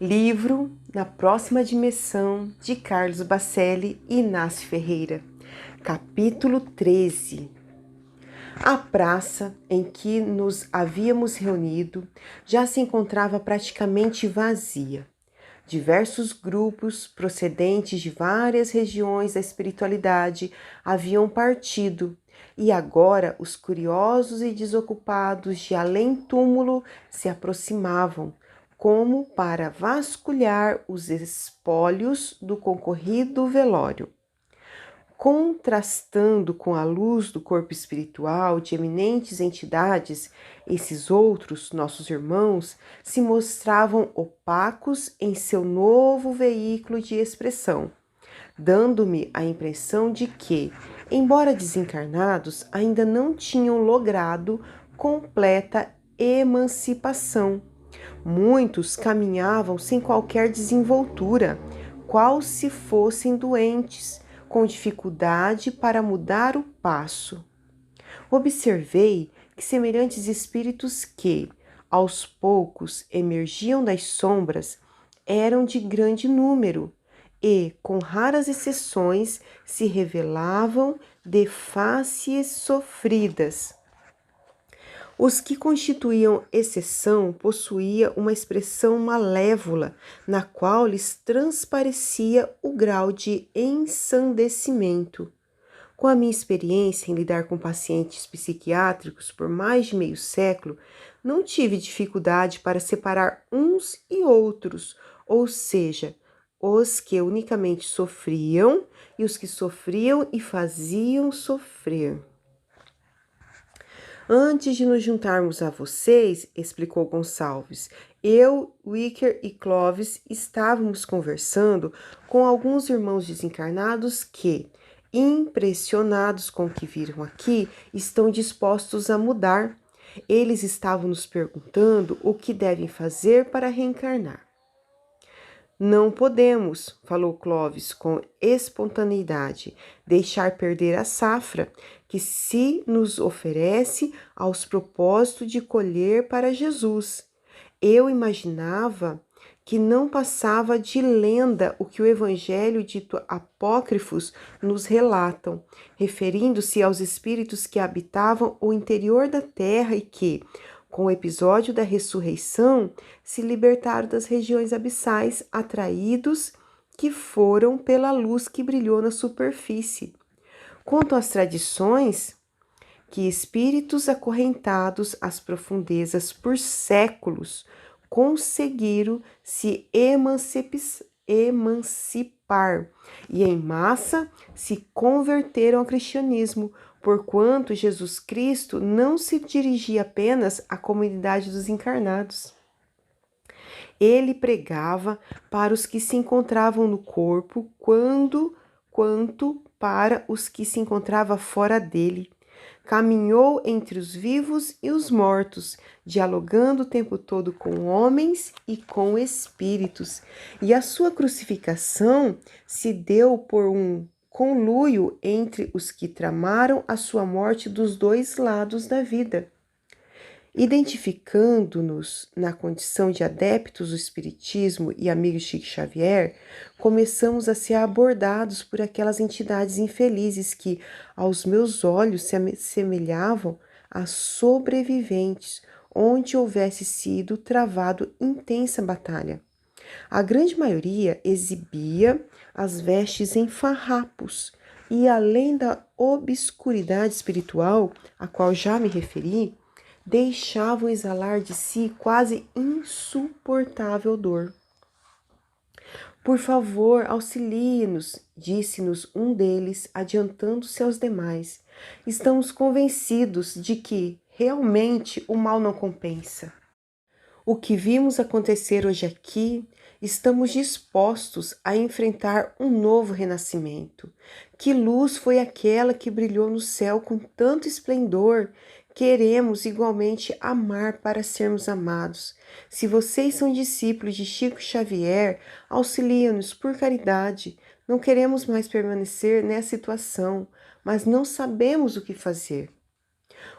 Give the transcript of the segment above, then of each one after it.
Livro Na Próxima Dimensão, de Carlos Bacelli e Inácio Ferreira. Capítulo 13. A praça em que nos havíamos reunido já se encontrava praticamente vazia. Diversos grupos, procedentes de várias regiões da espiritualidade, haviam partido, e agora os curiosos e desocupados de além-túmulo se aproximavam, como para vasculhar os espólios do concorrido velório. Contrastando com a luz do corpo espiritual de eminentes entidades, esses outros, nossos irmãos, se mostravam opacos em seu novo veículo de expressão, dando-me a impressão de que, embora desencarnados, ainda não tinham logrado completa emancipação. Muitos caminhavam sem qualquer desenvoltura, qual se fossem doentes, com dificuldade para mudar o passo. Observei que semelhantes espíritos que, aos poucos, emergiam das sombras, eram de grande número e, com raras exceções, se revelavam de faces sofridas. Os que constituíam exceção possuíam uma expressão malévola, na qual lhes transparecia o grau de ensandecimento. Com a minha experiência em lidar com pacientes psiquiátricos por mais de meio século, não tive dificuldade para separar uns e outros, ou seja, os que unicamente sofriam e os que sofriam e faziam sofrer. Antes de nos juntarmos a vocês, explicou Gonçalves, eu, Wicker e Clovis estávamos conversando com alguns irmãos desencarnados que, impressionados com o que viram aqui, estão dispostos a mudar. Eles estavam nos perguntando o que devem fazer para reencarnar. Não podemos, falou Clovis com espontaneidade, deixar perder a safra que se nos oferece aos propósitos de colher para Jesus. Eu imaginava que não passava de lenda o que o Evangelho dito apócrifos nos relatam, referindo-se aos espíritos que habitavam o interior da terra e que, com o episódio da ressurreição, se libertaram das regiões abissais, atraídos que foram pela luz que brilhou na superfície. Contam as tradições que espíritos acorrentados às profundezas por séculos conseguiram se emancipar e em massa se converteram ao cristianismo, porquanto Jesus Cristo não se dirigia apenas à comunidade dos encarnados. Ele pregava para os que se encontravam no corpo, quanto para os que se encontravam fora dele. Caminhou entre os vivos e os mortos, dialogando o tempo todo com homens e com espíritos. E a sua crucificação se deu por um conluio entre os que tramaram a sua morte dos dois lados da vida. Identificando-nos na condição de adeptos do Espiritismo e amigos de Chico Xavier, começamos a ser abordados por aquelas entidades infelizes que, aos meus olhos, se assemelhavam a sobreviventes, onde houvesse sido travado intensa batalha. A grande maioria exibia as vestes em farrapos e, além da obscuridade espiritual, a qual já me referi, deixavam exalar de si quase insuportável dor. Por favor, auxilie-nos, disse-nos um deles, adiantando-se aos demais. Estamos convencidos de que, realmente, o mal não compensa. O que vimos acontecer hoje aqui, estamos dispostos a enfrentar um novo renascimento. Que luz foi aquela que brilhou no céu com tanto esplendor? Queremos igualmente amar para sermos amados. Se vocês são discípulos de Chico Xavier, auxiliem-nos por caridade. Não queremos mais permanecer nessa situação, mas não sabemos o que fazer.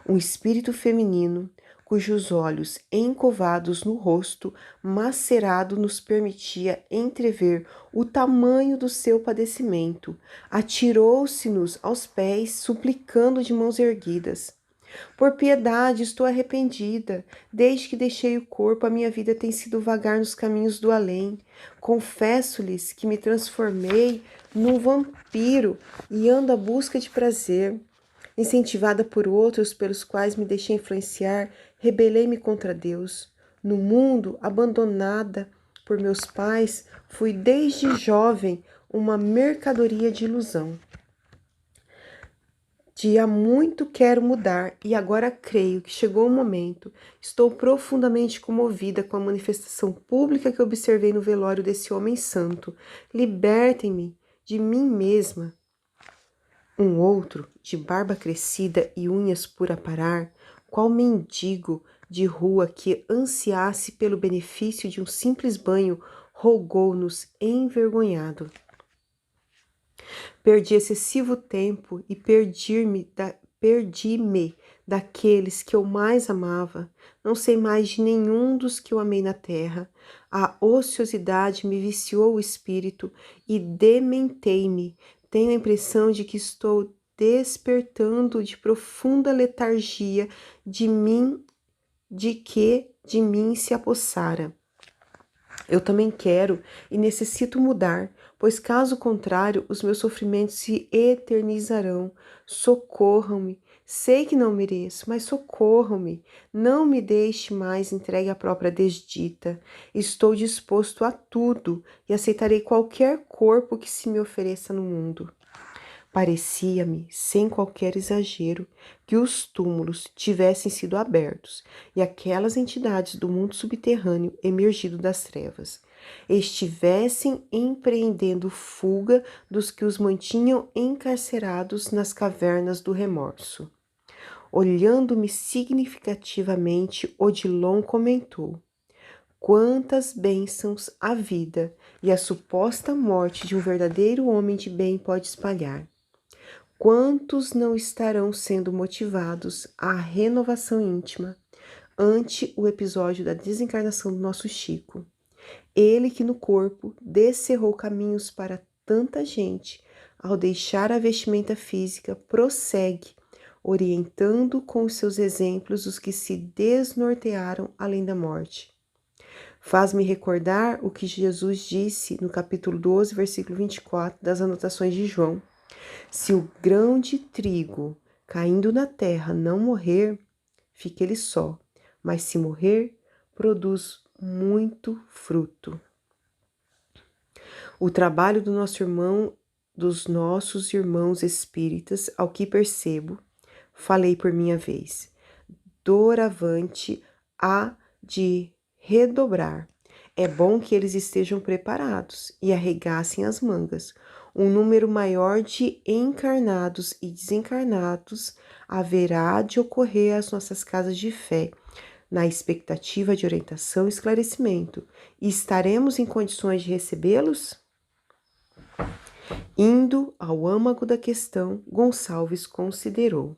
Um espírito feminino, cujos olhos encovados no rosto macerado nos permitia entrever o tamanho do seu padecimento, atirou-se-nos aos pés, suplicando de mãos erguidas: por piedade, estou arrependida. Desde que deixei o corpo, a minha vida tem sido vagar nos caminhos do além. Confesso-lhes que me transformei num vampiro e ando à busca de prazer. Incentivada por outros pelos quais me deixei influenciar, rebelei-me contra Deus. No mundo, abandonada por meus pais, fui desde jovem uma mercadoria de ilusão. De há muito quero mudar e agora creio que chegou o momento. Estou profundamente comovida com a manifestação pública que observei no velório desse homem santo. Libertem-me de mim mesma. Um outro, de barba crescida e unhas por aparar, qual mendigo de rua que ansiasse pelo benefício de um simples banho, rogou-nos envergonhado. Perdi excessivo tempo e perdi-me daqueles que eu mais amava. Não sei mais de nenhum dos que eu amei na terra. A ociosidade me viciou o espírito e dementei-me. Tenho a impressão de que estou despertando de profunda letargia de mim se apossara. Eu também quero e necessito mudar, pois caso contrário, os meus sofrimentos se eternizarão. Socorram-me. Sei que não mereço, mas socorram-me. Não me deixe mais entregue à própria desdita. Estou disposto a tudo e aceitarei qualquer corpo que se me ofereça no mundo. Parecia-me, sem qualquer exagero, que os túmulos tivessem sido abertos e aquelas entidades do mundo subterrâneo emergido das trevas estivessem empreendendo fuga dos que os mantinham encarcerados nas cavernas do remorso. Olhando-me significativamente, Odilon comentou: quantas bênçãos a vida e a suposta morte de um verdadeiro homem de bem pode espalhar! Quantos não estarão sendo motivados à renovação íntima ante o episódio da desencarnação do nosso Chico? Ele que no corpo descerrou caminhos para tanta gente, ao deixar a vestimenta física, prossegue, orientando com os seus exemplos os que se desnortearam além da morte. Faz-me recordar o que Jesus disse no capítulo 12, versículo 24 das anotações de João. Se o grão de trigo caindo na terra não morrer, fica ele só, mas se morrer, produz muito fruto. O trabalho dos nossos irmãos espíritas, ao que percebo, falei por minha vez, doravante há de redobrar. É bom que eles estejam preparados e arregassem as mangas. Um número maior de encarnados e desencarnados haverá de ocorrer às nossas casas de fé, na expectativa de orientação e esclarecimento. E estaremos em condições de recebê-los? Indo ao âmago da questão, Gonçalves considerou: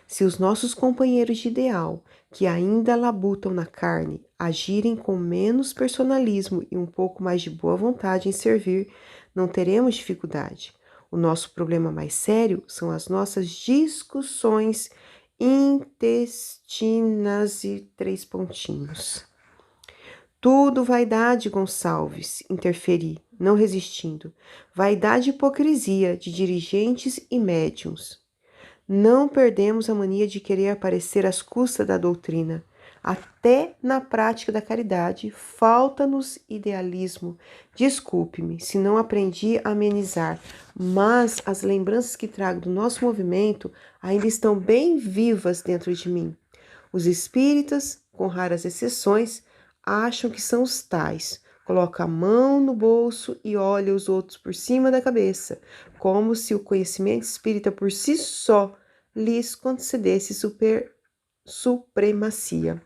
se os nossos companheiros de ideal, que ainda labutam na carne, agirem com menos personalismo e um pouco mais de boa vontade em servir, não teremos dificuldade. O nosso problema mais sério são as nossas discussões intestinas e três pontinhos. Tudo vaidade, Gonçalves, interferi, não resistindo. Vaidade e hipocrisia de dirigentes e médiuns. Não perdemos a mania de querer aparecer às custas da doutrina. Até na prática da caridade, falta-nos idealismo. Desculpe-me se não aprendi a amenizar, mas as lembranças que trago do nosso movimento ainda estão bem vivas dentro de mim. Os espíritas, com raras exceções, acham que são os tais. Coloca a mão no bolso e olha os outros por cima da cabeça, como se o conhecimento espírita por si só lhes concedesse supremacia.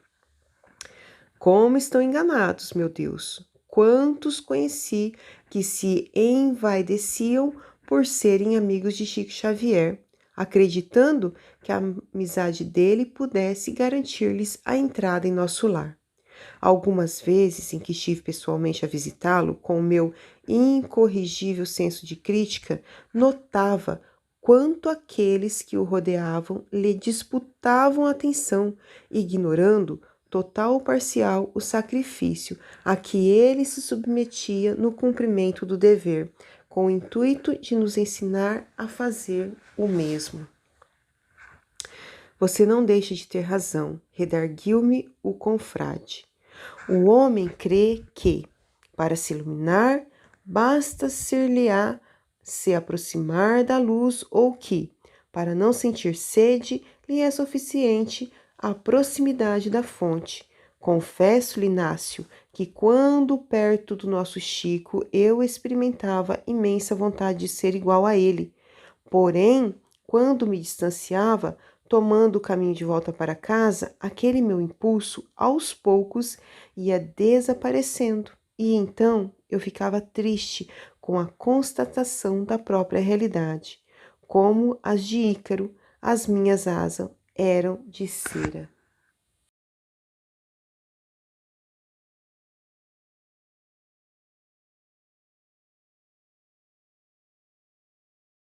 Como estão enganados, meu Deus! Quantos conheci que se envaideciam por serem amigos de Chico Xavier, acreditando que a amizade dele pudesse garantir-lhes a entrada em nosso lar. Algumas vezes em que estive pessoalmente a visitá-lo, com o meu incorrigível senso de crítica, notava quanto aqueles que o rodeavam lhe disputavam a atenção, ignorando, total ou parcial, o sacrifício a que ele se submetia no cumprimento do dever, com o intuito de nos ensinar a fazer o mesmo. Você não deixa de ter razão, redarguiu-me o confrade. O homem crê que, para se iluminar, basta ser-lhe-á se aproximar da luz, ou que, para não sentir sede, lhe é suficiente a proximidade da fonte. Confesso-lhe, Inácio, que quando perto do nosso Chico eu experimentava imensa vontade de ser igual a ele. Porém, quando me distanciava, tomando o caminho de volta para casa, aquele meu impulso, aos poucos, ia desaparecendo. E então eu ficava triste com a constatação da própria realidade. Como as de Ícaro, as minhas asas eram de cera.